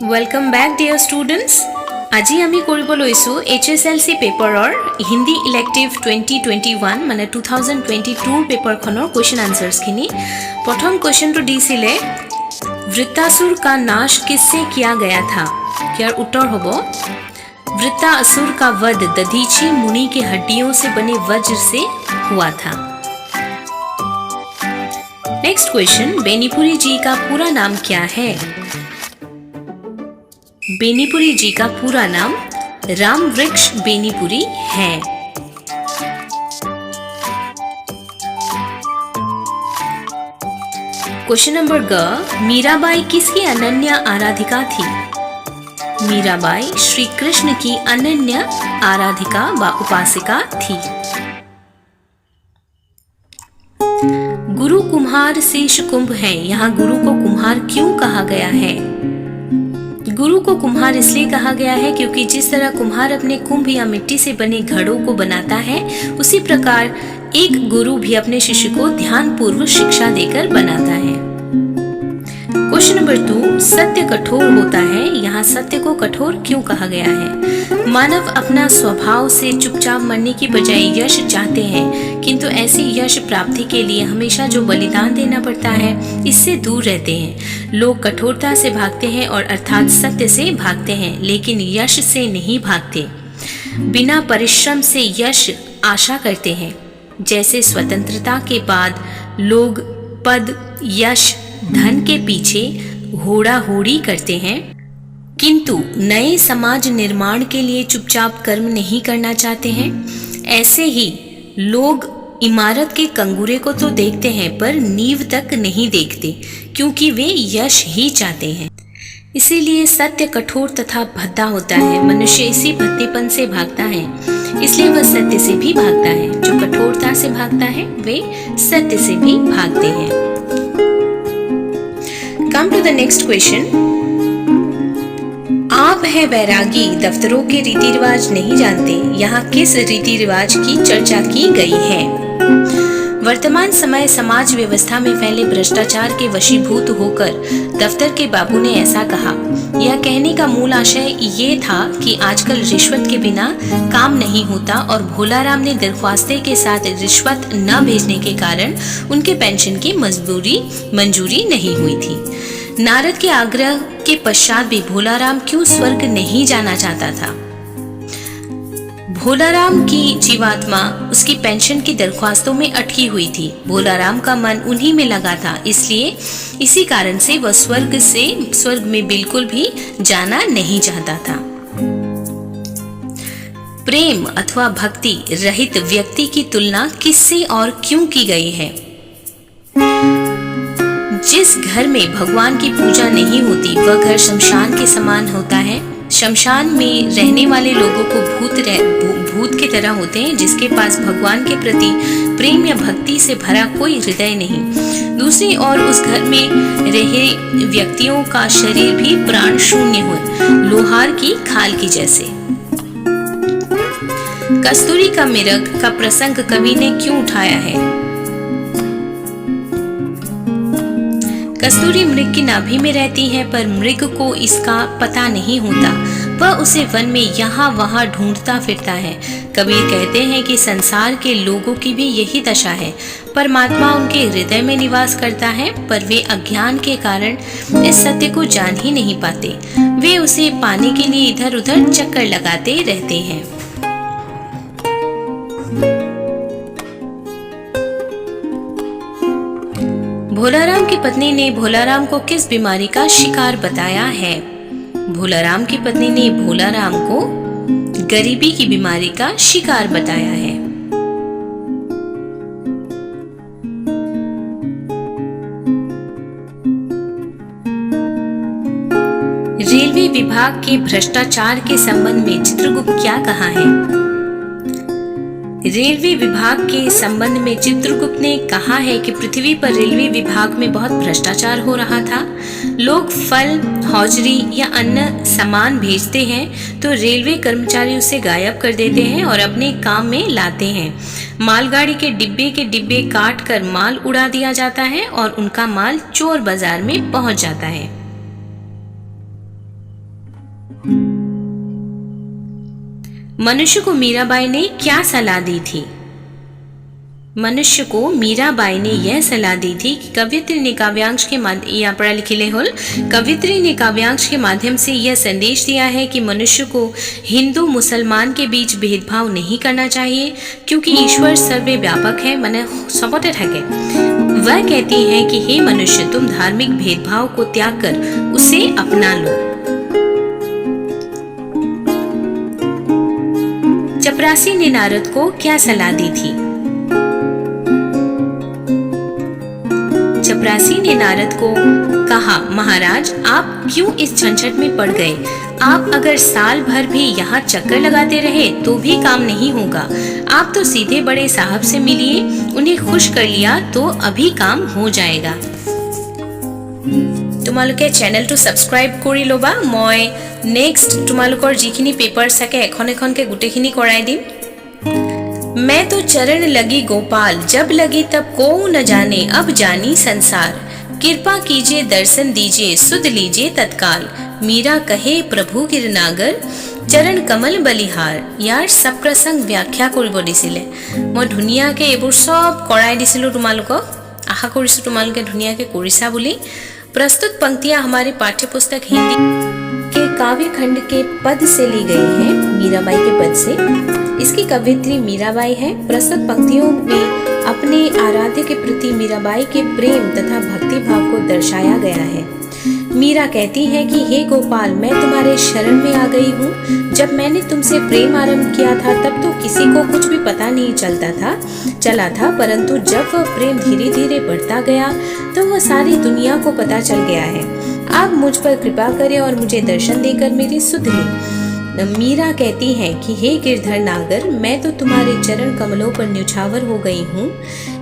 Welcome back dear students. আজি আমি কৰিব লৈছো HSLC পেপাৰৰ হিন্দী ইলেক্টিভ 2021 মানে 2022 পেপাৰখনৰ क्वेश्चन आंसर्स খিনি। प्रथम क्वेश्चन तो दिছিলে वृत्तासुर का नाश किससे किया गया था। यार उत्तर होबो वृत्तासुर का वध दधीची मुनि के हड्डियों से बने वज्र से हुआ था। नेक्स्ट क्वेश्चन, बेनीपुरी जी का पूरा नाम क्या है। बेनीपुरी जी का पूरा नाम रामवृक्ष बेनीपुरी है। क्वेश्चन नंबर ग, मीराबाई किसकी अनन्य आराधिका थी। मीराबाई श्री कृष्ण की अनन्य आराधिका व उपासिका थी। गुरु कुम्हार शेष कुंभ है, यहाँ गुरु को कुम्हार क्यों कहा गया है। गुरु को कुम्हार इसलिए कहा गया है क्योंकि जिस तरह कुम्हार अपने कुंभ या मिट्टी से बने घड़ों को बनाता है, उसी प्रकार एक गुरु भी अपने शिष्य को ध्यानपूर्वक शिक्षा देकर बनाता है। क्वेश्चन नंबर 2, सत्य कठोर होता है, यहाँ सत्य को कठोर क्यों कहा गया है। मानव अपना स्वभाव से चुपचाप मरने की बजाय यश चाहते हैं, किंतु ऐसी यश प्राप्ति के लिए हमेशा जो बलिदान देना पड़ता है इससे दूर रहते हैं। लोग कठोरता से भागते हैं और अर्थात सत्य से भागते हैं, लेकिन यश से नहीं भागते। बिना परिश्रम से यश आशा करते हैं। जैसे स्वतंत्रता के बाद लोग पद, यश, धन के पीछे होड़ा होड़ी करते हैं, किंतु नए समाज निर्माण के लिए चुपचाप कर्म नहीं करना चाहते हैं, ऐसे ही लोग इमारत के कंगूरे को तो देखते हैं पर नींव तक नहीं देखते, क्योंकि वे यश ही चाहते हैं। इसीलिए सत्य कठोर तथा भद्दा होता है। मनुष्य इसी भद्देपन से भागता है, इसलिए वह सत्य से भी भागता है। जो कठोरता से भागता है वे सत्य से भी भागते हैं। Come to the next question, आप है बैरागी दफ्तरों के रीति रिवाज नहीं जानते, यहाँ किस रीति रिवाज की चर्चा की गई है। वर्तमान समय समाज व्यवस्था में फैले भ्रष्टाचार के वशीभूत होकर दफ्तर के बाबू ने ऐसा कहा। यह कहने का मूल आशय ये था कि आजकल रिश्वत के बिना काम नहीं होता और भोलाराम ने दरख्वास्ते के साथ रिश्वत न भेजने के कारण उनके पेंशन की मंजूरी नहीं हुई थी। नारद के आग्रह के पश्चात भी भोलाराम क्यों स्वर्ग नहीं जाना चाहता था। भोलाराम की जीवात्मा उसकी पेंशन की दरख्वास्तों में अटकी हुई थी। भोलाराम का मन उन्हीं में लगा था, इसलिए इसी कारण से वह स्वर्ग में बिल्कुल भी जाना नहीं चाहता था। प्रेम अथवा भक्ति रहित व्यक्ति की तुलना किससे और क्यों की गई है। जिस घर में भगवान की पूजा नहीं होती वह घर शमशान के समान होता है। शमशान में रहने वाले लोगों को भूत की तरह होते हैं, जिसके पास भगवान के प्रति प्रेम या भक्ति से भरा कोई हृदय नहीं। दूसरी ओर उस घर में रहे व्यक्तियों का शरीर भी प्राण शून्य हो, लोहार की खाल की जैसे। कस्तूरी का मिरग का प्रसंग कवि ने क्यों उठाया है। कस्तूरी मृग की नाभि में रहती है, पर मृग को इसका पता नहीं होता। वह उसे वन में यहाँ वहाँ ढूंढता फिरता है। कबीर कहते हैं कि संसार के लोगों की भी यही दशा है। परमात्मा उनके हृदय में निवास करता है, पर वे अज्ञान के कारण इस सत्य को जान ही नहीं पाते। वे उसे पाने के लिए इधर उधर चक्कर लगाते रहते हैं। भोलाराम की पत्नी ने भोलाराम को किस बीमारी का शिकार बताया है। भोलाराम की पत्नी ने भोलाराम को गरीबी की बीमारी का शिकार बताया है। रेलवे विभाग के भ्रष्टाचार के संबंध में चित्रगुप्त क्या कहा है। रेलवे विभाग के संबंध में चित्रगुप्त ने कहा है कि पृथ्वी पर रेलवे विभाग में बहुत भ्रष्टाचार हो रहा था। लोग फल, हौजरी या अन्य सामान भेजते हैं तो रेलवे कर्मचारी उसे गायब कर देते हैं और अपने काम में लाते हैं। मालगाड़ी के डिब्बे काट कर माल उड़ा दिया जाता है और उनका माल चोर बाजार में पहुंच जाता है। मनुष्य को मीराबाई ने क्या सलाह दी थी? मनुष्य को मीराबाई ने यह सलाह दी थी कि कवियत्री ने काव्यांश के यहाँ पर लिखिले होल, कवियत्री ने काव्यांश के माध्यम से यह संदेश दिया है कि मनुष्य को हिंदू मुसलमान के बीच भेदभाव नहीं करना चाहिए, क्योंकि ईश्वर सर्वव्यापक है, माने सबते থাকে। वह कहती है कि हे मनुष्य, तुम धार्मिक भेदभाव को त्याग कर उसे अपना लो। चपरासी ने नारद को क्या सलाह दी थी? चपरासी ने नारद को कहा, महाराज आप क्यों इस झंझट में पड़ गए? आप अगर साल भर भी यहाँ चक्कर लगाते रहे तो भी काम नहीं होगा। आप तो सीधे बड़े साहब से मिलिए, उन्हें खुश कर लिया तो अभी काम हो जाएगा। তোমালোকে চেনেলটো সাবস্ক্রাইব কৰি লবা। মই নেক্সট তোমালোকৰ যিখিনি পেপাৰছ থাকে এখন এখনকে গুটেখিনি কৰাই দিম। मैं तो चरण लगी गोपाल, जब लगी तब को न जाने, अब जानी संसार। कृपा कीजिए दर्शन दीजिए, सुध लीजिए तत्काल। मीरा कहे प्रभु गिरनागर, चरण कमल बलिहार। यार सब प्रसंग व्याख्या কৰিব দিছিলে। মই ধুনীয়াকে এইবোৰ সব কৰাই দিছিলো তোমালোকক। आशा কৰিছো তোমালোকে ধুনীয়াকে কৰিছা বুলি। प्रस्तुत पंक्तियां हमारे पाठ्य पुस्तक हिंदी के काव्य खंड के पद से ली गई हैं, मीराबाई के पद से। इसकी कवियत्री मीराबाई है। प्रस्तुत पंक्तियों में अपने आराध्य के प्रति मीराबाई के प्रेम तथा भक्ति भाव को दर्शाया गया है। मीरा कहती है कि हे गोपाल, मैं तुम्हारे शरण में आ गई हूँ। जब मैंने तुमसे प्रेम आरंभ किया था तब तो किसी को कुछ भी पता नहीं चला था, परंतु जब वह प्रेम धीरे धीरे बढ़ता गया तो वह सारी दुनिया को पता चल गया है। आप मुझ पर कृपा करें और मुझे दर्शन देकर मेरी सुध लें। मीरा कहती है कि हे गिरधर नागर, मैं तो तुम्हारे चरण कमलों पर न्यौछावर हो गई हूँ।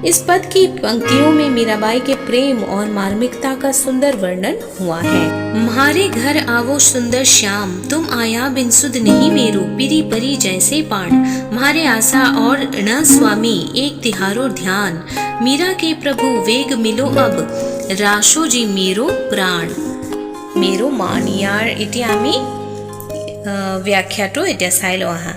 इस पद की पंक्तियों में मीराबाई के प्रेम और मार्मिकता का सुंदर वर्णन हुआ है। म्हारे घर आवो सुंदर श्याम, तुम आया बिन सुध नहीं मेरो, पिरी परी जैसे पाण। म्हारे आशा और न स्वामी, एक तिहारो ध्यान। मीरा के प्रभु वेग मिलो अब, राशो जी मेरो प्राण। मेरो मान यार इति आमी व्याख्याটো এতিয়া চাই লওঁ আহা।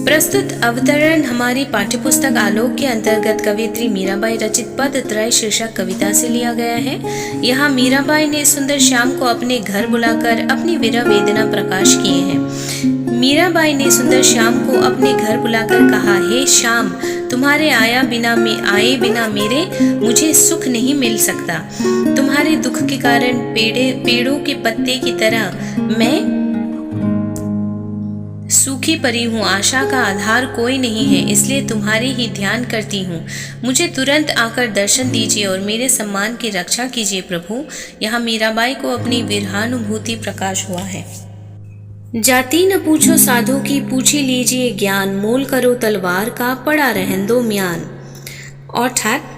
प्रस्तुत अवतरण हमारी पाठ्यपुस्तक आलोक के अंतर्गत कवियत्री मीराबाई रचित पद त्रय शीर्षक कविता से लिया गया है। यहाँ मीराबाई ने सुंदर श्याम को अपने घर बुलाकर अपनी विरह वेदना प्रकाश किए हैं। मीराबाई ने सुंदर श्याम को अपने घर बुलाकर कहा, हे श्याम, तुम्हारे आए बिना मेरे मुझे सुख नहीं मिल सकता। तुम्हारे दुख के कारण पेड़ों के पत्ते की तरह मैं सूखी पड़ी हूँ। आशा का आधार कोई नहीं है, इसलिए तुम्हारे ही ध्यान करती हूँ। मुझे तुरंत आकर दर्शन दीजिए और मेरे सम्मान की रक्षा कीजिए प्रभु। यहाँ मीराबाई को अपनी विरहानुभूति प्रकाश हुआ है। जाति न पूछो साधु की, पूछी लीजिए ज्ञान। मोल करो तलवार का, पड़ा रहन दो म्यान। अर्थात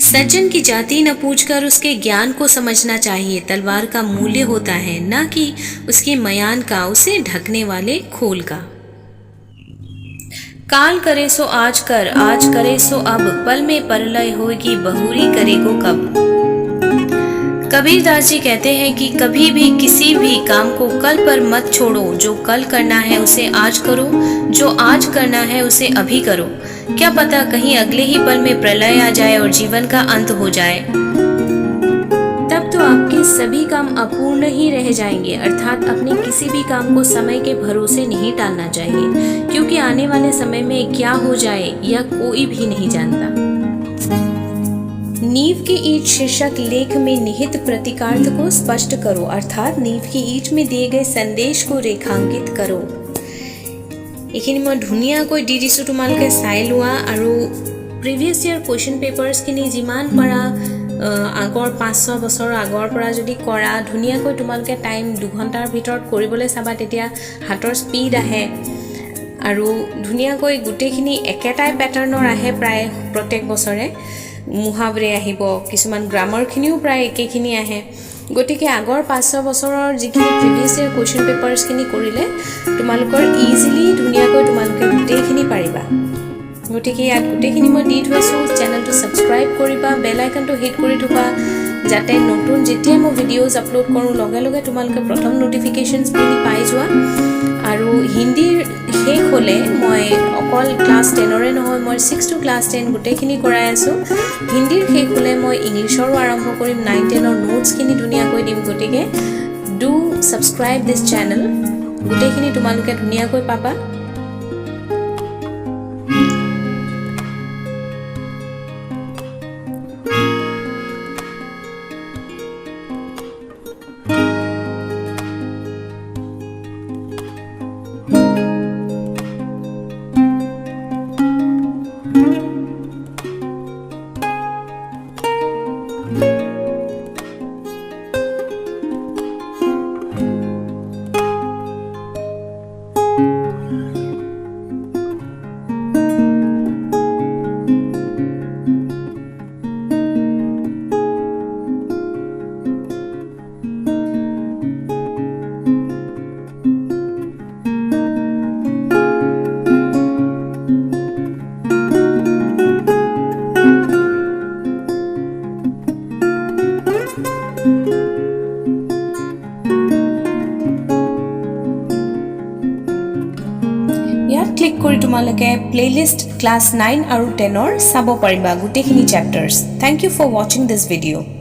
सज्जन की जाति न पूछकर उसके ज्ञान को समझना चाहिए। तलवार का मूल्य होता है, न कि उसके मयान का, उसे ढकने वाले खोल का। काल करे सो आज कर, आज करे सो अब, पल में परलय होगी, बहुरी करेगो कब। कबीरदास जी कहते हैं कि कभी भी किसी भी काम को कल पर मत छोड़ो। जो कल करना है उसे आज करो, जो आज करना है उसे अभी करो। क्या पता कहीं अगले ही पल में प्रलय आ जाए और जीवन का अंत हो जाए, तब तो आपके सभी काम अपूर्ण ही रह जाएंगे। अर्थात अपने किसी भी काम को समय के भरोसे नहीं टालना चाहिए, क्योंकि आने वाले समय में क्या हो जाए यह कोई भी नहीं जानता। नींव की ईंट शीर्षक लेख में निहित प्रतीकार्थ को स्पष्ट करो। अर्थात नींव की ईंट में दिए गए संदेश को रेखांकित करो। এইখিনি মই ধুনীয়াকৈ দি দিছোঁ, তোমালোকে চাই লোৱা। আৰু প্ৰিভিয়াছ ইয়াৰ কুৱেশ্যন পেপাৰ্ছখিনি যিমান পাৰা আগৰ 5-6 বছৰৰ আগৰ পৰা যদি কৰা, ধুনীয়াকৈ তোমালোকে টাইম 2 ঘণ্টাৰ ভিতৰত কৰিবলৈ চাবা, তেতিয়া হাতৰ স্পীড আহে আৰু ধুনীয়াকৈ গোটেইখিনি একেটাই পেটাৰ্ণৰ আহে প্ৰায় প্ৰত্যেক বছৰে। মুহাৱৰে আহিব, কিছুমান গ্ৰামাৰখিনিও প্ৰায় একেখিনি আহে। গতিকে আগৰ 5-6 বছৰৰ যিখিনি প্ৰিভিয়াছ ইয়াৰ কুৱেশ্যন পেপাৰ্ছখিনি কৰিলে তোমালোকৰ ইজিলি ধুনীয়াকৈ তোমালোকে গোটেইখিনি পাৰিবা। গতিকে ইয়াত গোটেইখিনি মই দি থৈছোঁ। চেনেলটো ছাবস্ক্ৰাইব কৰিবা, বেল আইকনটো হিট কৰি থবা, যাতে নতুন যেতিয়া মই ভিডিঅ'জ আপলোড কৰোঁ লগে লগে তোমালোকে প্ৰথম নটিফিকেশ্যনছখিনি পাই যোৱা। আৰু হিন্দীৰ শেষ হ'লে মই অকল ক্লাছ 10ৰে নহয় মই 6 to class 10 গোটেইখিনি কৰাই আছোঁ। হিন্দীৰ শেষ হ'লে মই ইংলিছৰো আৰম্ভ কৰিম, 9-10ৰ নোটছখিনি ধুনীয়াকৈ দিম। গতিকে ডু ছাবস্ক্ৰাইব দিছ চেনেল, গোটেইখিনি তোমালোকে ধুনীয়াকৈ পাবা। ইয়াত ক্লিক কৰি তোমালোকে প্লেলিষ্ট ক্লাছ 9 আৰু 10ৰ চাব পাৰিবা গোটেইখিনি চেপ্টাৰ্ছ। থ্যাংক ইউ ফৰ ৱাচিং দিছ ভিডিঅ'।